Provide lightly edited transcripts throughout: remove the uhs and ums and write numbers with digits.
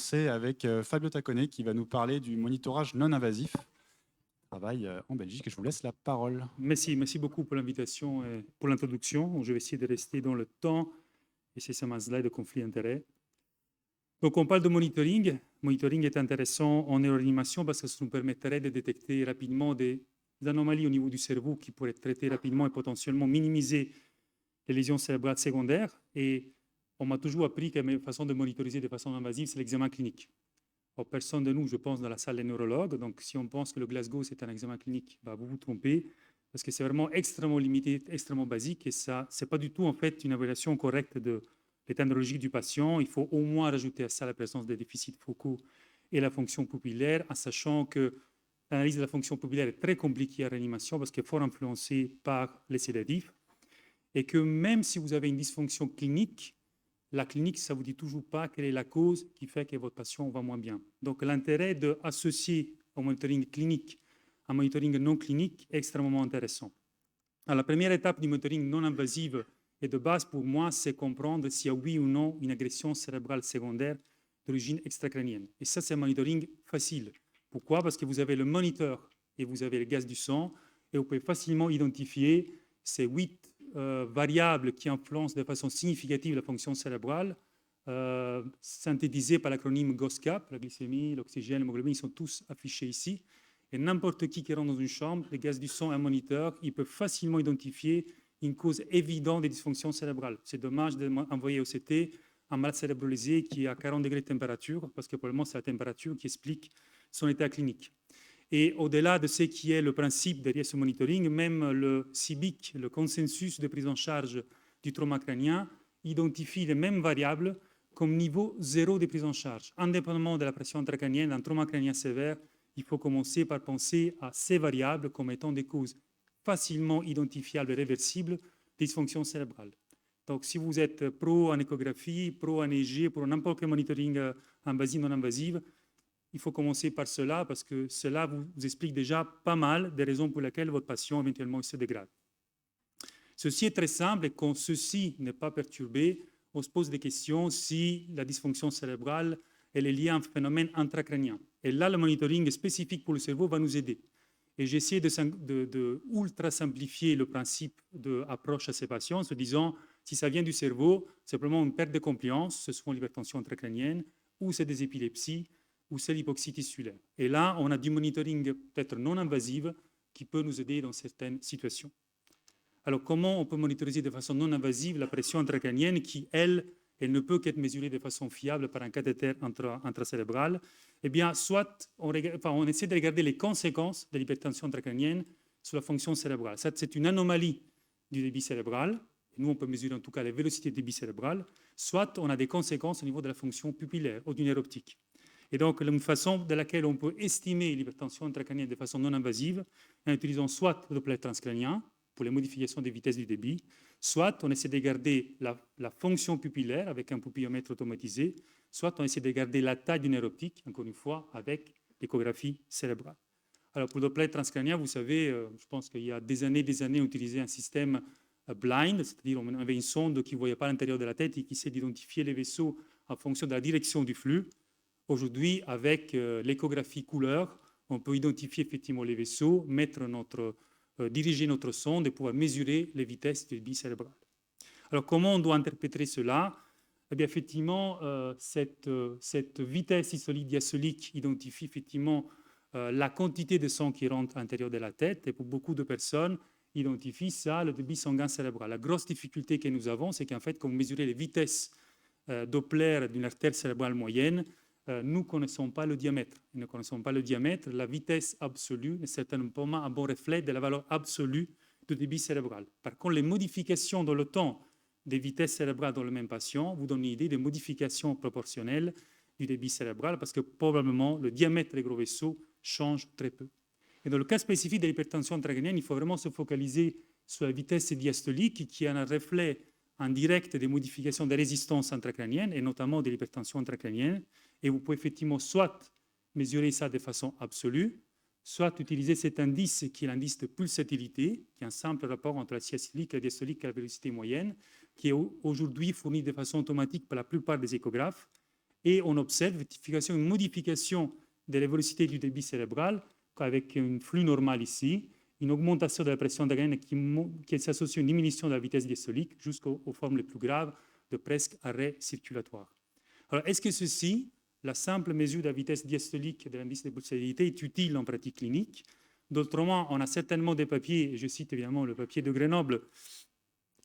commencer avec Fabio Taccone qui va nous parler du monitorage non invasif. Il travaille en Belgique et je vous laisse la parole. Merci beaucoup pour l'invitation et pour l'introduction. Je vais essayer de rester dans le temps et c'est ça ma slide de conflit d'intérêts. Donc, on parle de monitoring. Monitoring est intéressant en neuroanimation parce que ça nous permettrait de détecter rapidement des anomalies au niveau du cerveau qui pourraient être traitées rapidement et potentiellement minimiser les lésions cérébrales secondaires. Et on m'a toujours appris que la meilleure façon de monitoriser de façon invasive, c'est l'examen clinique. Alors, personne de nous, je pense, dans la salle des neurologues. Donc, si on pense que le Glasgow, c'est un examen clinique, bah, vous vous trompez parce que c'est vraiment extrêmement limité, extrêmement basique et ça, c'est pas du tout en fait une évaluation correcte de l'état neurologique du patient. Il faut au moins rajouter à ça la présence des déficits focaux et la fonction pupillaire, en sachant que l'analyse de la fonction pupillaire est très compliquée en réanimation parce qu'elle est fort influencée par les sédatifs et que même si vous avez une dysfonction clinique, la clinique, ça ne vous dit toujours pas quelle est la cause qui fait que votre patient va moins bien. Donc, l'intérêt d'associer au monitoring clinique un monitoring non clinique est extrêmement intéressant. Alors, la première étape du monitoring non invasive et de base pour moi, c'est comprendre s'il y a oui ou non une agression cérébrale secondaire d'origine extracrânienne. Et ça, c'est un monitoring facile. Pourquoi? Parce que vous avez le moniteur et vous avez le gaz du sang et vous pouvez facilement identifier ces 8 variables qui influencent de façon significative la fonction cérébrale, synthétisées par l'acronyme GOSCAP, la glycémie, l'oxygène, l'hémoglobine, ils sont tous affichés ici. Et n'importe qui rentre dans une chambre, le gaz du sang et un moniteur, il peut facilement identifier une cause évidente des dysfonctions cérébrales. C'est dommage d'envoyer au CT un malade cérébralisé qui est à 40 degrés de température, parce que probablement c'est la température qui explique son état clinique. Et au-delà de ce qui est le principe derrière ce monitoring, même le CIBIC, le consensus de prise en charge du trauma crânien, identifie les mêmes variables comme niveau zéro de prise en charge. Indépendamment de la pression intracrânienne, d'un trauma crânien sévère, il faut commencer par penser à ces variables comme étant des causes facilement identifiables et réversibles des dysfonctions cérébrales. Donc, si vous êtes pro en échographie, pro en EEG, pour n'importe quel monitoring invasif, non invasif, il faut commencer par cela parce que cela vous explique déjà pas mal des raisons pour lesquelles votre patient éventuellement se dégrade. Ceci est très simple et quand ceci n'est pas perturbé, on se pose des questions si la dysfonction cérébrale elle est liée à un phénomène intracrânien. Et là, le monitoring spécifique pour le cerveau va nous aider. Et j'ai essayé de ultra simplifier le principe d'approche à ces patients en se disant si ça vient du cerveau, c'est simplement une perte de compliance, ce sont l'hypertension intracrânienne ou c'est des épilepsies ou c'est l'hypoxie tissulaire. Et là, on a du monitoring peut-être non invasif qui peut nous aider dans certaines situations. Alors, comment on peut monitoriser de façon non invasive la pression intracrânienne qui, elle ne peut qu'être mesurée de façon fiable par un cathéter intracérébral? Eh bien, soit on essaie de regarder les conséquences de l'hypertension intracrânienne sur la fonction cérébrale. Ça, c'est une anomalie du débit cérébral. Nous, on peut mesurer en tout cas la vélocité du débit cérébral. Soit on a des conséquences au niveau de la fonction pupillaire ou du nerf optique. Et donc, une façon de laquelle on peut estimer l'hypertension intracrânienne de façon non invasive, en utilisant soit le Doppler transcrânien pour les modifications des vitesses du débit, soit on essaie de garder la fonction pupillaire avec un pupillomètre automatisé, soit on essaie de garder la taille du nerf optique, encore une fois, avec l'échographie cérébrale. Alors, pour le Doppler transcrânien, vous savez, je pense qu'il y a des années, on utilisait un système blind, c'est-à-dire on avait une sonde qui ne voyait pas l'intérieur de la tête et qui sait d'identifier les vaisseaux en fonction de la direction du flux. Aujourd'hui, avec l'échographie couleur, on peut identifier effectivement les vaisseaux, diriger notre sonde et pouvoir mesurer les vitesses du débit cérébral. Alors, comment on doit interpréter cela? Eh bien, effectivement, cette vitesse systolique diastolique identifie effectivement la quantité de sang qui rentre à l'intérieur de la tête et pour beaucoup de personnes, identifie ça le débit sanguin cérébral. La grosse difficulté que nous avons, c'est qu'en fait, quand vous mesurez les vitesses Doppler d'une artère cérébrale moyenne, nous ne connaissons pas le diamètre. Nous ne connaissons pas le diamètre. La vitesse absolue n'est certainement pas un bon reflet de la valeur absolue du débit cérébral. Par contre, les modifications dans le temps des vitesses cérébrales dans le même patient vous donnent une idée des modifications proportionnelles du débit cérébral parce que probablement le diamètre des gros vaisseaux change très peu. Et dans le cas spécifique de l'hypertension intracrânienne, il faut vraiment se focaliser sur la vitesse diastolique qui est un reflet en direct des modifications de résistance intracrânienne et notamment de l'hypertension intracrânienne. Et vous pouvez effectivement soit mesurer ça de façon absolue, soit utiliser cet indice qui est l'indice de pulsatilité, qui est un simple rapport entre la systolique et la diastolique à la vélocité moyenne, qui est aujourd'hui fourni de façon automatique par la plupart des échographes. et on observe une modification de la vélocité du débit cérébral avec un flux normal ici, une augmentation de la pression intracrânienne qui s'associe à une diminution de la vitesse diastolique jusqu'aux formes les plus graves de presque arrêt circulatoire. Alors, est-ce que ceci, la simple mesure de la vitesse diastolique de l'indice de pulsabilité, est utile en pratique clinique? D'autrement, on a certainement des papiers, et je cite évidemment le papier de Grenoble,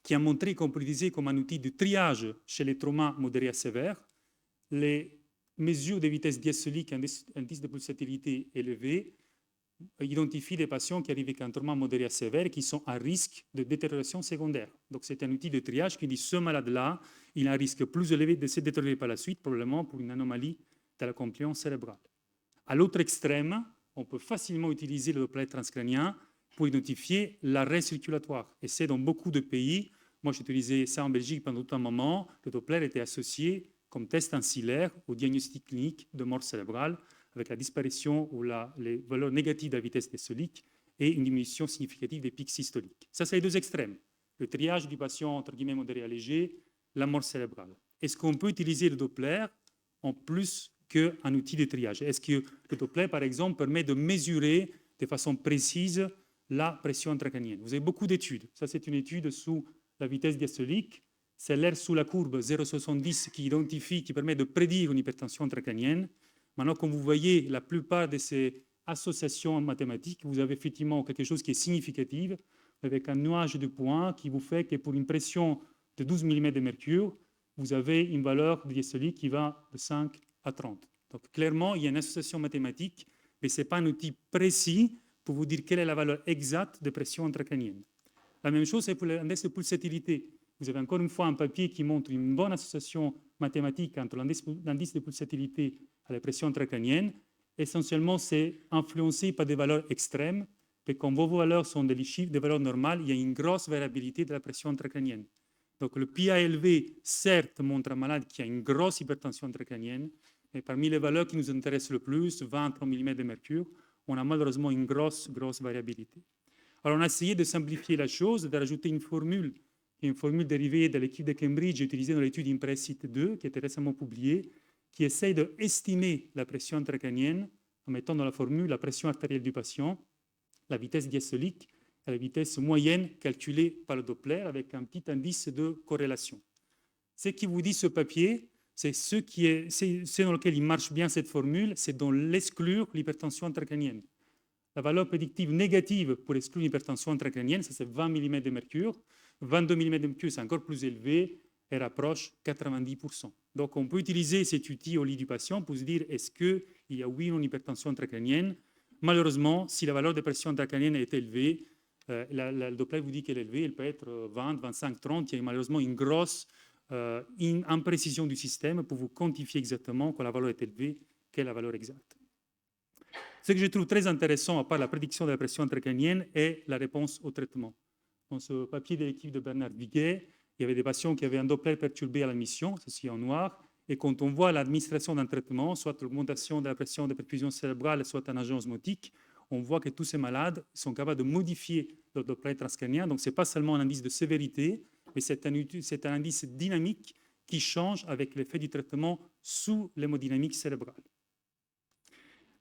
qui a montré qu'on peut l'utiliser comme un outil de triage chez les traumas modérés à sévères. Les mesures de vitesse diastolique, indice de pulsatilité élevé, identifient des patients qui arrivent avec un trauma modéré à sévère et qui sont à risque de détérioration secondaire. Donc, c'est un outil de triage qui dit ce malade-là, il a un risque plus élevé de se détériorer par la suite, probablement pour une anomalie de la compliance cérébrale. À l'autre extrême, on peut facilement utiliser le Doppler transcrânien pour identifier l'arrêt circulatoire. Et c'est dans beaucoup de pays. Moi, j'ai utilisé ça en Belgique pendant tout un moment. Le Doppler était associé comme test ancillaire au diagnostic clinique de mort cérébrale, avec la disparition ou les valeurs négatives de la vitesse diastolique et une diminution significative des pics systoliques. Ça, c'est les deux extrêmes. Le triage du patient, entre guillemets, modéré à léger, la mort cérébrale. Est-ce qu'on peut utiliser le Doppler en plus qu'un outil de triage? Est-ce que le Doppler, par exemple, permet de mesurer de façon précise la pression intracrânienne? Vous avez beaucoup d'études. Ça, c'est une étude sous la vitesse diastolique. C'est l'air sous la courbe 0,70 qui permet de prédire une hypertension intracrânienne. Maintenant, comme vous voyez, la plupart de ces associations mathématiques, vous avez effectivement quelque chose qui est significatif, avec un nuage de points qui vous fait que pour une pression de 12 mm de mercure, vous avez une valeur de diastolique qui va de 5 à 30. Donc, clairement, il y a une association mathématique, mais ce n'est pas un outil précis pour vous dire quelle est la valeur exacte de pression intracrânienne. La même chose, c'est pour l'indice de pulsatilité. Vous avez encore une fois un papier qui montre une bonne association mathématique entre l'indice de pulsatilité et la pression intracrânienne. Essentiellement, c'est influencé par des valeurs extrêmes, et quand vos valeurs sont des chiffres, des valeurs normales, il y a une grosse variabilité de la pression intracrânienne. Donc, le PIA élevé, certes, montre un malade qui a une grosse hypertension intracrânienne, mais parmi les valeurs qui nous intéressent le plus, 20-30 mm de mercure, on a malheureusement une grosse variabilité. Alors, on a essayé de simplifier la chose, de rajouter une formule dérivée de l'équipe de Cambridge utilisée dans l'étude IMPRESSIT 2, qui a été récemment publiée, qui essaye d'estimer la pression intracrânienne en mettant dans la formule la pression artérielle du patient, la vitesse diastolique et la vitesse moyenne calculée par le Doppler avec un petit indice de corrélation. Ce qui vous dit ce papier, c'est ce dans lequel il marche bien cette formule, c'est dans l'exclure l'hypertension intracrânienne. La valeur prédictive négative pour exclure l'hypertension intracrânienne, ça c'est 20 mm de mercure. 22 mm de mercure, c'est encore plus élevé, et rapproche 90%. Donc, on peut utiliser cet outil au lit du patient pour se dire est-ce qu'il y a oui ou non une hypertension intracrânienne. Malheureusement, si la valeur de pression intracrânienne est élevée, le Doppler vous dit qu'elle est élevée, elle peut être 20, 25, 30. Il y a malheureusement une grosse imprécision du système pour vous quantifier exactement quand la valeur est élevée, quelle est la valeur exacte. Ce que je trouve très intéressant, à part la prédiction de la pression intracrânienne, est la réponse au traitement. Dans ce papier de l'équipe de Bernard Viguet, il y avait des patients qui avaient un Doppler perturbé à l'admission, ceci en noir, et quand on voit l'administration d'un traitement, soit l'augmentation de la pression de perfusion cérébrale, soit un agent osmotique, on voit que tous ces malades sont capables de modifier leur Doppler transcrânien. Donc, ce n'est pas seulement un indice de sévérité, mais c'est un indice dynamique qui change avec l'effet du traitement sous l'hémodynamique cérébrale.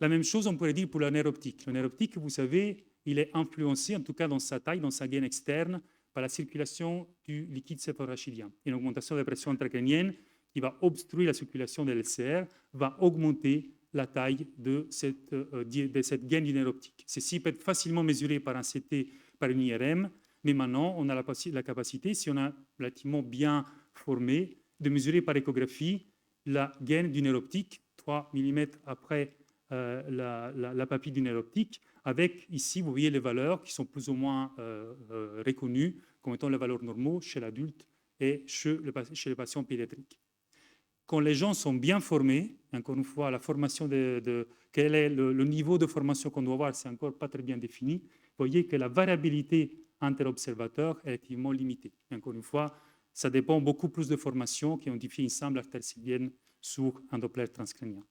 La même chose, on pourrait dire pour le nerf optique. Le nerf optique, vous savez, il est influencé, en tout cas dans sa taille, dans sa gaine externe, par la circulation du liquide céphalorachidien. Une augmentation de la pression intracrânienne qui va obstruer la circulation de l'LCR, va augmenter la taille de cette gaine du nerf optique. Ceci peut être facilement mesuré par un CT, par une IRM, mais maintenant, on a la capacité, si on a relativement bien formé, de mesurer par échographie la gaine du nerf optique, 3 mm après la papille du nerf optique, avec ici, vous voyez les valeurs qui sont plus ou moins reconnues comme étant les valeurs normaux chez l'adulte et chez les patients pédiatriques. Quand les gens sont bien formés, encore une fois, la formation quel est le niveau de formation qu'on doit avoir, c'est encore pas très bien défini, vous voyez que la variabilité interobservateur est relativement limitée. Et encore une fois, ça dépend beaucoup plus de formation qui identifie une simple artère sylvienne sur un Doppler transcrânien.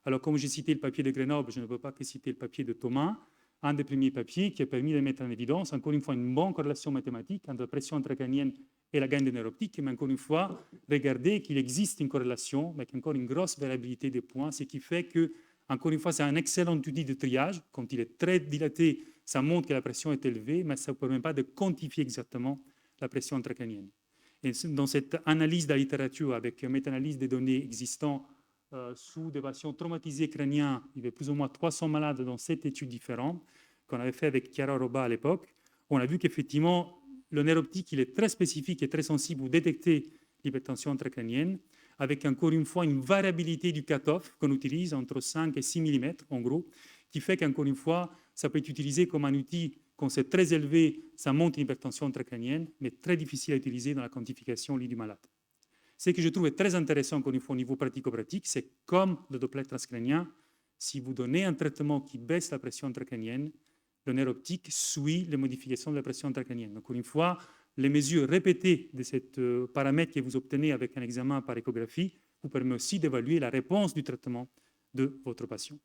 Alors, comme j'ai cité le papier de Grenoble, je ne peux pas que citer le papier de Thomas, un des premiers papiers qui a permis de mettre en évidence, encore une fois, une bonne corrélation mathématique entre la pression intracrânienne et la gaine de nerf optique. Mais encore une fois, regardez qu'il existe une corrélation avec encore une grosse variabilité des points, ce qui fait que, encore une fois, c'est un excellent outil de triage. Quand il est très dilaté, ça montre que la pression est élevée, mais ça ne permet pas de quantifier exactement la pression intracrânienne. Et dans cette analyse de la littérature, avec une méta-analyse des données existantes sous des patients traumatisés crâniens, il y avait plus ou moins 300 malades dans 7 études différentes qu'on avait fait avec Chiara Roba à l'époque. On a vu qu'effectivement, le nerf optique il est très spécifique et très sensible pour détecter l'hypertension intracrânienne, avec encore une fois une variabilité du cutoff qu'on utilise entre 5 et 6 mm en gros, qui fait qu'encore une fois, ça peut être utilisé comme un outil. Quand c'est très élevé, ça montre une hypertension intracrânienne, mais très difficile à utiliser dans la quantification au lit du malade. Ce que je trouve très intéressant encore une fois au niveau pratico-pratique, c'est comme le Doppler transcrânien, si vous donnez un traitement qui baisse la pression intracrânienne, le nerf optique suit les modifications de la pression intracrânienne. Encore une fois, les mesures répétées de ce paramètre que vous obtenez avec un examen par échographie vous permet aussi d'évaluer la réponse du traitement de votre patient.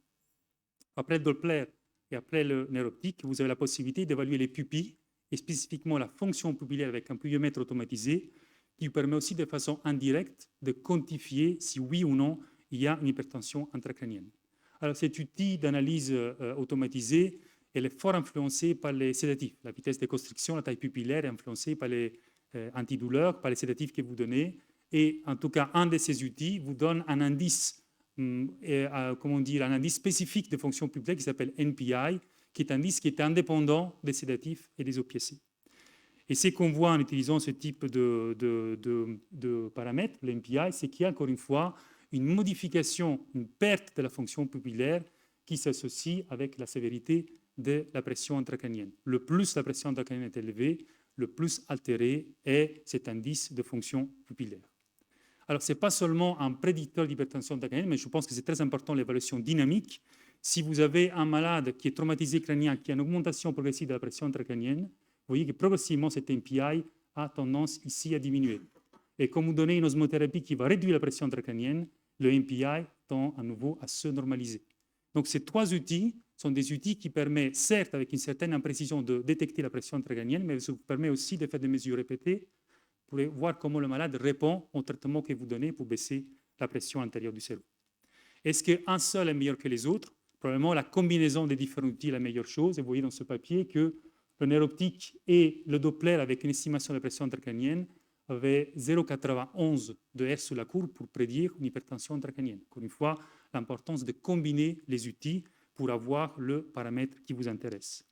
Après le Doppler et après le nerf optique, vous avez la possibilité d'évaluer les pupilles et spécifiquement la fonction pupillaire avec un pluviomètre automatisé qui vous permet aussi de façon indirecte de quantifier si oui ou non il y a une hypertension intracrânienne. Alors cet outil d'analyse automatisée, elle est fort influencée par les sédatifs. La vitesse de constriction, la taille pupillaire est influencée par les antidouleurs, par les sédatifs que vous donnez. Et en tout cas, un de ces outils vous donne un indice, un indice spécifique de fonction pupillaire qui s'appelle NPI, qui est un indice qui est indépendant des sédatifs et des opiacés. Et ce qu'on voit en utilisant ce type de paramètres, le NPI, c'est qu'il y a encore une fois une modification, une perte de la fonction pupillaire qui s'associe avec la sévérité de la pression intracrânienne. Le plus la pression intracrânienne est élevée, le plus altéré est cet indice de fonction pupillaire. Alors, ce n'est pas seulement un prédicteur d'hypertension intracrânienne, mais je pense que c'est très important l'évaluation dynamique. Si vous avez un malade qui est traumatisé crânien, qui a une augmentation progressive de la pression intracrânienne, vous voyez que progressivement, cet MPI a tendance ici à diminuer. Et comme vous donnez une osmothérapie qui va réduire la pression intracrânienne, le MPI tend à nouveau à se normaliser. Donc, ces trois outils sont des outils qui permettent, certes, avec une certaine imprécision, de détecter la pression intracrânienne, mais ça vous permet aussi de faire des mesures répétées pour voir comment le malade répond au traitement que vous donnez pour baisser la pression intérieure du cerveau. Est-ce qu'un seul est meilleur que les autres? Probablement, la combinaison des différents outils est la meilleure chose. Et vous voyez dans ce papier que le nerf optique et le Doppler, avec une estimation de la pression intracrânienne, avaient 0,91 de R sur la courbe pour prédire une hypertension intracrânienne. Encore une fois, l'importance de combiner les outils pour avoir le paramètre qui vous intéresse.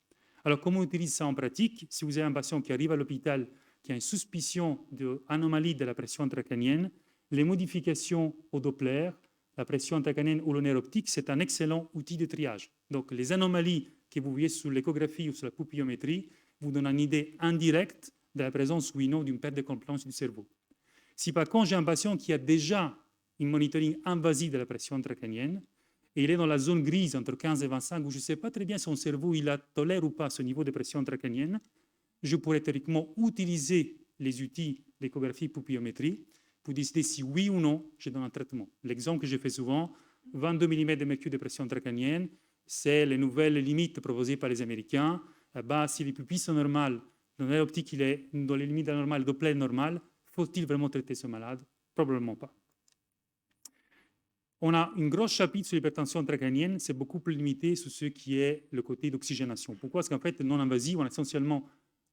Alors, comment on utilise ça en pratique? Si vous avez un patient qui arrive à l'hôpital, qui a une suspicion d'anomalie de la pression intracrânienne, les modifications au Doppler, la pression intracrânienne ou le nerf optique, c'est un excellent outil de triage. Donc, les anomalies que vous voyez sur l'échographie ou sur la pupillométrie vous donnent une idée indirecte de la présence ou non d'une perte de compléance du cerveau. Si par contre j'ai un patient qui a déjà une monitoring invasif de la pression intracrânienne et il est dans la zone grise entre 15 et 25 où je ne sais pas très bien son cerveau il tolère ou pas ce niveau de pression intracrânienne, je pourrais théoriquement utiliser les outils d'échographie pupillométrie pour décider si oui ou non je donne un traitement. L'exemple que je fais souvent, 22 mm de mercure de pression intracrânienne, c'est les nouvelles limites proposées par les Américains. Si les pupilles sont normales, le nerf optique il est dans les limites normales, le Doppler normal, faut-il vraiment traiter ce malade? Probablement pas. On a un gros chapitre sur l'hypertension intracrânienne, c'est beaucoup plus limité sur ce qui est le côté d'oxygénation. Pourquoi? Parce qu'en fait, non invasive, on a essentiellement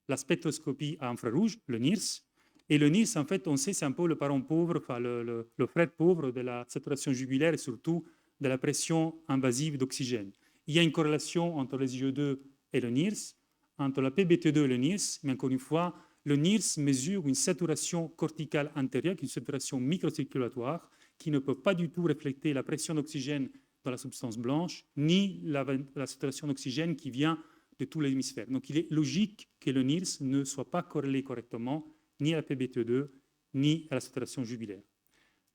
la spectroscopie à infrarouge, le NIRS. Et le NIRS, en fait, on sait, c'est un peu le parent pauvre, enfin, le frère pauvre de la saturation jugulaire et surtout de la pression invasive d'oxygène. Il y a une corrélation entre les IgE2 et le NIRS, entre la PBT2 et le NIRS, mais encore une fois, le NIRS mesure une saturation corticale antérieure, une saturation microcirculatoire, qui ne peut pas du tout refléter la pression d'oxygène dans la substance blanche, ni la saturation d'oxygène qui vient de tous les hémisphères. Donc il est logique que le NIRS ne soit pas corrélé correctement ni à la PBT2, ni à la saturation jugulaire.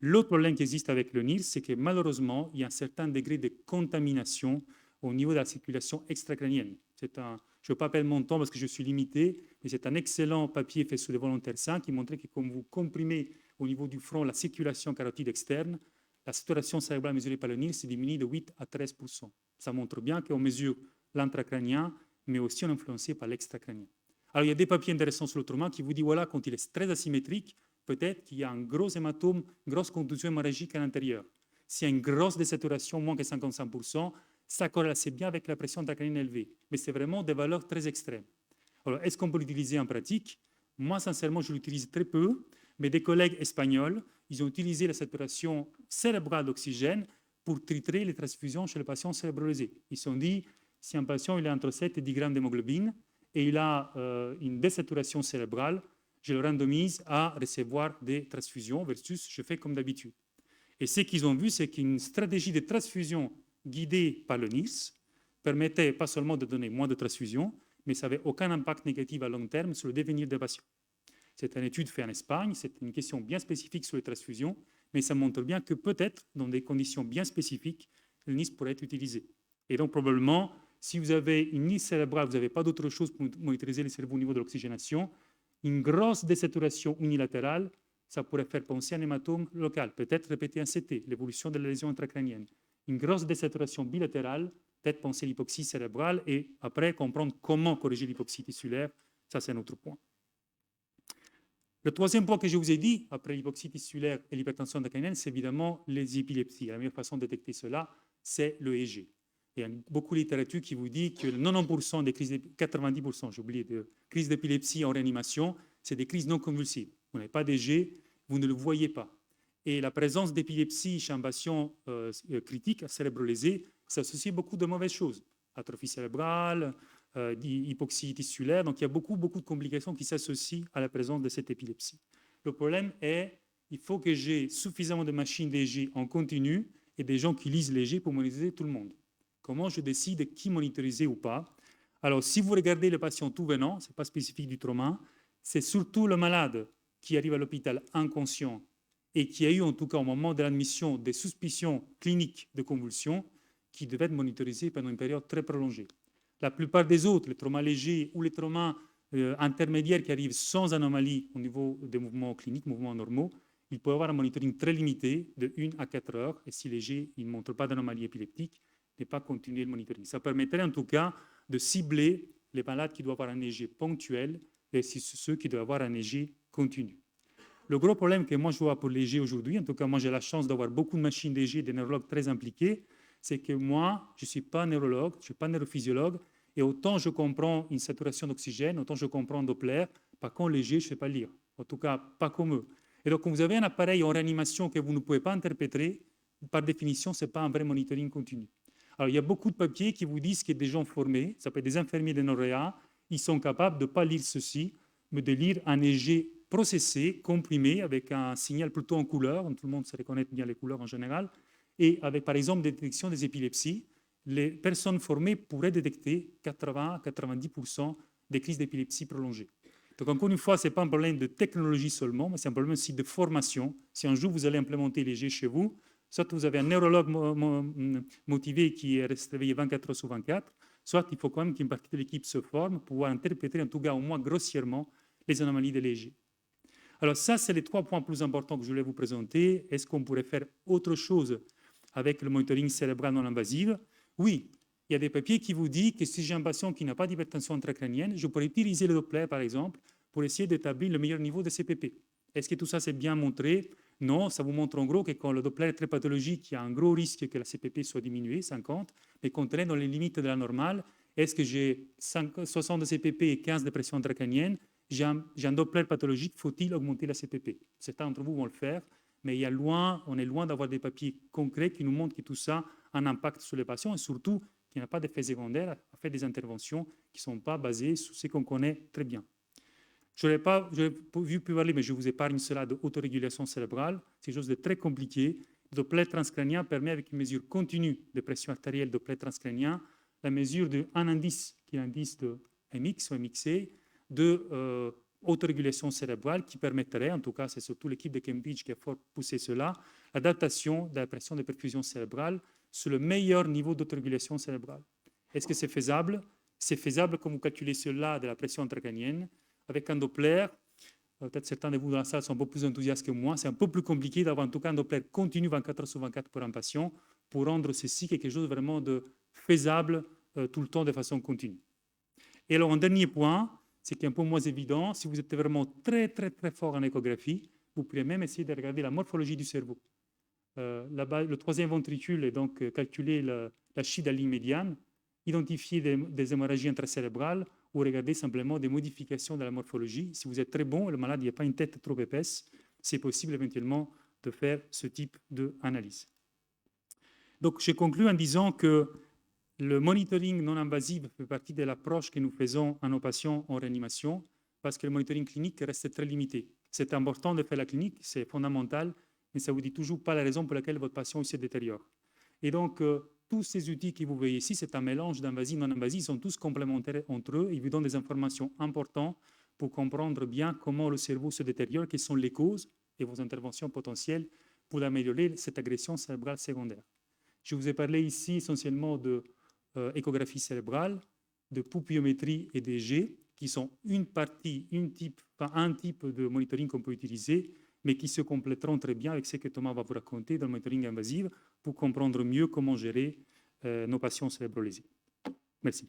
L'autre problème qui existe avec le NIRS, c'est que malheureusement, il y a un certain degré de contamination au niveau de la circulation extracrânienne. Je ne veux pas perdre mon temps parce que je suis limité, mais c'est un excellent papier fait sur les volontaires sains qui montrait que quand vous comprimez au niveau du front la circulation carotide externe, la saturation cérébrale mesurée par le NIRS diminue de 8 à 13%. Ça montre bien qu'on mesure l'intracrânien, mais aussi on est influencé par l'extracrânien. Alors, il y a des papiers intéressants sur le trauma qui vous disent, voilà, quand il est très asymétrique, peut-être qu'il y a un gros hématome, une grosse contusion hémorragique à l'intérieur. S'il y a une grosse désaturation, moins que 55%, ça corrèle assez bien avec la pression intracrânienne élevée. Mais c'est vraiment des valeurs très extrêmes. Alors, est-ce qu'on peut l'utiliser en pratique? Moi, sincèrement, je l'utilise très peu, mais des collègues espagnols, ils ont utilisé la saturation cérébrale d'oxygène pour titrer les transfusions chez les patients cérébralisés. Ils se sont dit, si un patient il a entre 7 et 10 grammes d'hémoglobine et il a une désaturation cérébrale, je le randomise à recevoir des transfusions versus je fais comme d'habitude. Et ce qu'ils ont vu, c'est qu'une stratégie de transfusion guidée par le NIRS permettait pas seulement de donner moins de transfusions, mais ça n'avait aucun impact négatif à long terme sur le devenir des patients. C'est une étude faite en Espagne, c'est une question bien spécifique sur les transfusions, mais ça montre bien que peut-être, dans des conditions bien spécifiques, le NIRS pourrait être utilisé. Et donc, probablement, si vous avez une NIRS cérébrale, vous n'avez pas d'autre chose pour monitoriser le cerveau au niveau de l'oxygénation, une grosse désaturation unilatérale, ça pourrait faire penser à un hématome local, peut-être répéter un CT, l'évolution de la lésion intracrânienne. Une grosse désaturation bilatérale, peut-être penser à l'hypoxie cérébrale et après comprendre comment corriger l'hypoxie tissulaire, ça c'est un autre point. Le troisième point que je vous ai dit, après l'hypoxie tissulaire et l'hypertension intracrânienne, c'est évidemment les épilepsies. La meilleure façon de détecter cela, c'est l'EEG. Il y a beaucoup de littérature qui vous dit que 90% des crises, 90%, j'ai oublié, de crises d'épilepsie en réanimation, c'est des crises non convulsives. Vous n'avez pas d'EEG, vous ne le voyez pas. Et la présence d'épilepsie chez un patient critique, cérébralisé, s'associe beaucoup de mauvaises choses. Atrophie cérébrale, hypoxie tissulaire. Donc, il y a beaucoup de complications qui s'associent à la présence de cette épilepsie. Le problème est qu'il faut que j'ai suffisamment de machines d'EEG en continu et des gens qui lisent l'EEG pour monitoriser tout le monde. Comment je décide qui monitoriser ou pas? Alors, si vous regardez le patient tout venant, ce n'est pas spécifique du trauma, c'est surtout le malade qui arrive à l'hôpital inconscient et qui a eu, en tout cas au moment de l'admission, des suspicions cliniques de convulsions qui devaient être monitorisées pendant une période très prolongée. La plupart des autres, les traumas légers ou les traumas intermédiaires qui arrivent sans anomalie au niveau des mouvements cliniques, mouvements normaux, ils peuvent avoir un monitoring très limité de 1 à 4 heures et si léger, ils ne montrent pas d'anomalie épileptique, ne pas continuer le monitoring. Ça permettrait en tout cas de cibler les malades qui doivent avoir un EEG ponctuel et ceux qui doivent avoir un EEG continu. Le gros problème que moi je vois pour l'EEG aujourd'hui, en tout cas moi j'ai la chance d'avoir beaucoup de machines d'EEG, des neurologues très impliqués, c'est que moi je ne suis pas neurologue, je ne suis pas neurophysiologue, et autant je comprends une saturation d'oxygène, autant je comprends un Doppler, par contre l'EEG je ne sais pas lire, en tout cas pas comme eux. Et donc quand vous avez un appareil en réanimation que vous ne pouvez pas interpréter, par définition ce n'est pas un vrai monitoring continu. Alors, il y a beaucoup de papiers qui vous disent que des gens formés, ça peut être des infirmiers de NOREA, ils sont capables de ne pas lire ceci, mais de lire un EEG processé, comprimé, avec un signal plutôt en couleur, tout le monde se reconnaît bien les couleurs en général, et avec par exemple des détections des épilepsies, les personnes formées pourraient détecter 80-90% des crises d'épilepsie prolongées. Donc encore une fois, ce n'est pas un problème de technologie seulement, mais c'est un problème aussi de formation. Si un jour vous allez implémenter l'EEG chez vous, soit vous avez un neurologue motivé qui reste réveillé 24 heures sur 24, soit il faut quand même qu'une partie de l'équipe se forme pour pouvoir interpréter, en tout cas au moins grossièrement, les anomalies de l'EEG. Alors ça, c'est les 3 points plus importants que je voulais vous présenter. Est-ce qu'on pourrait faire autre chose avec le monitoring cérébral non invasif? Oui, il y a des papiers qui vous disent que si j'ai un patient qui n'a pas d'hypertension intracrânienne, je pourrais utiliser le Doppler, par exemple, pour essayer d'établir le meilleur niveau de CPP. Est-ce que tout ça, c'est bien montré? Non, ça vous montre en gros que quand le Doppler est très pathologique, il y a un gros risque que la CPP soit diminuée, 50, mais quand elle est dans les limites de la normale, est-ce que j'ai 60 de CPP et 15 de pression intracrânienne? J'ai un Doppler pathologique, faut-il augmenter la CPP? Certains d'entre vous vont le faire, mais on est loin d'avoir des papiers concrets qui nous montrent que tout ça a un impact sur les patients et surtout qu'il n'y a pas d'effet secondaire à faire des interventions qui ne sont pas basées sur ce qu'on connaît très bien. Je n'aurais pas pu parler, mais je vous épargne cela de autorégulation cérébrale. C'est quelque chose de très compliqué. Le Doppler transcrânien permet, avec une mesure continue de pression artérielle Doppler transcrânien, la mesure d'un indice, qui est l'indice de MX ou MXA, de autorégulation cérébrale qui permettrait, en tout cas c'est surtout l'équipe de Cambridge qui a fort poussé cela, l'adaptation de la pression de perfusion cérébrale sur le meilleur niveau d'autorégulation cérébrale. Est-ce que c'est faisable? C'est faisable comme vous calculez cela de la pression intracrânienne. Avec un Doppler, peut-être certains de vous dans la salle sont un peu plus enthousiastes que moi, c'est un peu plus compliqué d'avoir en tout cas un Doppler continu 24 heures sur 24 pour un patient pour rendre ceci quelque chose vraiment de faisable tout le temps de façon continue. Et alors, un dernier point, ce qui est un peu moins évident, si vous êtes vraiment très, très, très fort en échographie, vous pouvez même essayer de regarder la morphologie du cerveau. Là-bas, le troisième ventricule est donc calculer la chi de la ligne médiane, identifier des hémorragies intracérébrales ou regarder simplement des modifications de la morphologie. Si vous êtes très bon, le malade n'a pas une tête trop épaisse, c'est possible éventuellement de faire ce type d'analyse. Donc, j'ai conclu en disant que le monitoring non invasif fait partie de l'approche que nous faisons à nos patients en réanimation parce que le monitoring clinique reste très limité. C'est important de faire la clinique, c'est fondamental, mais ça ne vous dit toujours pas la raison pour laquelle votre patient se détériore. Et donc, tous ces outils que vous voyez ici, c'est un mélange d'invasifs et non invasifs, ils sont tous complémentaires entre eux, ils vous donnent des informations importantes pour comprendre bien comment le cerveau se détériore, quelles sont les causes et vos interventions potentielles pour améliorer cette agression cérébrale secondaire. Je vous ai parlé ici essentiellement de échographie cérébrale, de pupillométrie et d'EG, qui sont un type de monitoring qu'on peut utiliser, mais qui se compléteront très bien avec ce que Thomas va vous raconter dans le monitoring invasif pour comprendre mieux comment gérer nos patients cérébrolésés. Merci.